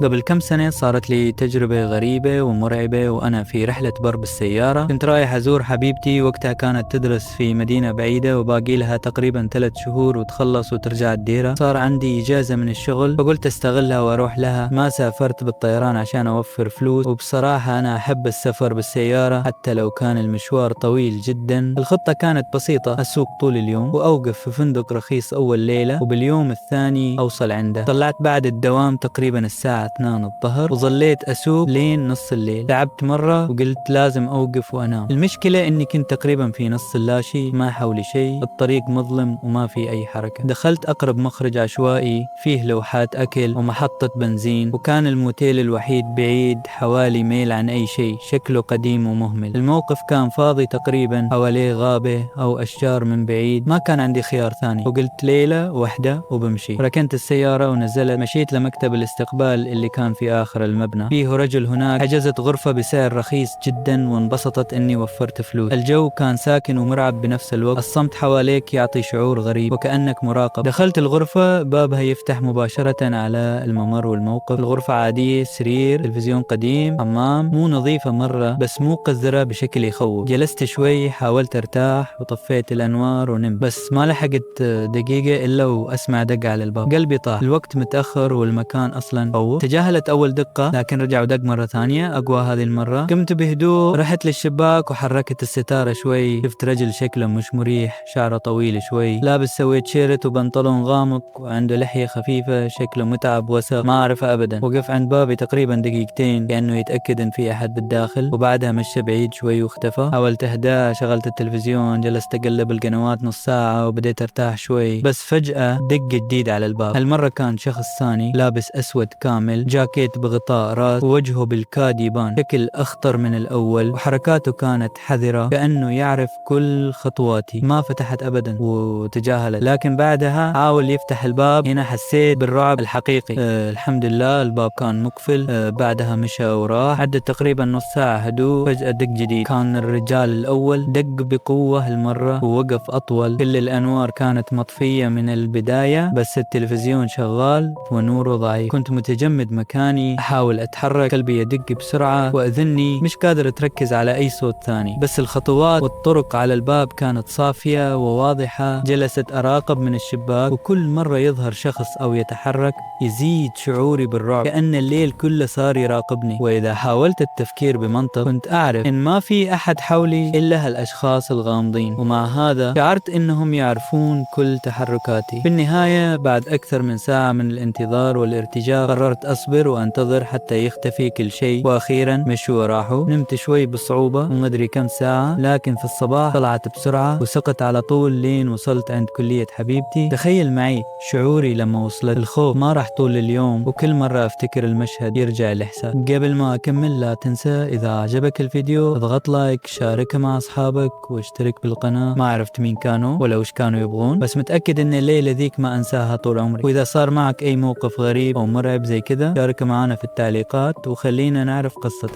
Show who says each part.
Speaker 1: قبل كم سنة صارت لي تجربة غريبة ومرعبة وأنا في رحلة بر بالسيارة. كنت رايح أزور حبيبتي، وقتها كانت تدرس في مدينة بعيدة وباقي لها تقريبا 3 شهور وتخلص وترجع الديرة. صار عندي إجازة من الشغل فقلت أستغلها وأروح لها. ما سافرت بالطيران عشان أوفر فلوس، وبصراحة أنا أحب السفر بالسيارة حتى لو كان المشوار طويل جدا. الخطة كانت بسيطة: أسوق طول اليوم وأوقف في فندق رخيص أول ليلة، وباليوم الثاني أوصل عنده. طلعت بعد الدوام تقريبا الساعة 2 الظهر وظليت أسوق لين نص الليل. تعبت مرة وقلت لازم أوقف وأنام. المشكلة إني كنت تقريبا في نص اللاشي، ما حولي شيء، الطريق مظلم وما في أي حركة. دخلت أقرب مخرج عشوائي فيه لوحات أكل ومحطة بنزين، وكان الموتيل الوحيد بعيد حوالي ميل عن أي شيء، شكله قديم ومهمل. الموقف كان فاضي تقريبا، حواليه غابة أو أشجار من بعيد. ما كان عندي خيار ثاني، وقلت ليلة واحدة وبمشي. ركنت السيارة ونزلت، مشيت لمكتب الاستقبال اللي كان في آخر المبنى. فيه رجل هناك حجزت غرفة بسعر رخيص جدا وانبسطت إني وفرت فلوس. الجو كان ساكن ومرعب بنفس الوقت، الصمت حواليك يعطي شعور غريب وكأنك مراقب. دخلت الغرفة، بابها يفتح مباشرة على الممر والموقف. الغرفة عادية، سرير، تلفزيون قديم، حمام مو نظيفة مرة بس مو قذرة بشكل يخوف. جلست شوي، حاولت ارتاح وطفيت الأنوار ونمت. بس ما لحقت دقيقة إلا وأسمع دق على الباب. قلبي طاح، الوقت متأخر والمكان أصلا خوف. تجاهلت أول دقة لكن رجع ودق مرة ثانية، أقوى هذه المرة. قمت بهدوء، رحت للشباك وحركت الستارة شوي. شفت رجل شكله مش مريح، شعره طويل شوي، لابس سويت شيرت وبنطلون غامق وعنده لحية خفيفة، شكله متعب وسخ، ما أعرفه أبدا. وقف عند بابي تقريبا دقيقتين كأنه يتأكد إن في أحد بالداخل، وبعدها مشى بعيد شوي واختفى. حاولت أهدى، شغلت التلفزيون، جلست أقلب القنوات نص ساعة وبديت أرتاح شوي. بس فجأة دق جديد على الباب. هالمرة كان شخص ثاني، لابس أسود كامل، جاكيت بغطاء راس، ووجهه بالكاد يبان، شكل أخطر من الأول، وحركاته كانت حذرة كأنه يعرف كل خطواتي. ما فتحت أبدا وتجاهلت، لكن بعدها حاول يفتح الباب. هنا حسيت بالرعب الحقيقي. الحمد لله الباب كان مقفل. بعدها مشى وراح. عدت تقريبا نص ساعة هدوء، فجأة دق جديد. كان الرجال الأول، دق بقوة هالمرة ووقف أطول. كل الأنوار كانت مطفية من البداية بس التلفزيون شغال ونوره ضعيف. كنت متجمد مكاني، أحاول أتحرك، قلبي يدق بسرعة وأذني مش قادر تركز على أي صوت ثاني. بس الخطوات والطرق على الباب كانت صافية وواضحة. جلست أراقب من الشباك، وكل مرة يظهر شخص أو يتحرك يزيد شعوري بالرعب، كأن الليل كله صار يراقبني. وإذا حاولت التفكير بمنطق كنت أعرف إن ما في أحد حولي إلا هالأشخاص الغامضين، ومع هذا شعرت إنهم يعرفون كل تحركاتي. في النهاية بعد أكثر من ساعة من الانتظار والارتجاف قررت أصبر وأنتظر حتى يختفي كل شيء، وأخيرا مشوا وراحوا. نمت شوي بصعوبة ومدري كم ساعة، لكن في الصباح طلعت بسرعة وسقت على طول لين وصلت عند كلية حبيبتي. تخيل معي شعوري لما وصلت. الخوف ما راح طول اليوم، وكل مرة أفتكر المشهد يرجع الإحساس. قبل ما أكمل لا تنسى إذا عجبك الفيديو اضغط لايك، شاركه مع أصحابك واشترك بالقناة. ما عرفت مين كانوا ولا وش كانوا يبغون، بس متأكد إن الليلة ذيك ما أنساها طول عمري. وإذا صار معك أي موقف غريب أو مرعب زي كذا شاركه معنا في التعليقات وخلينا نعرف قصتك.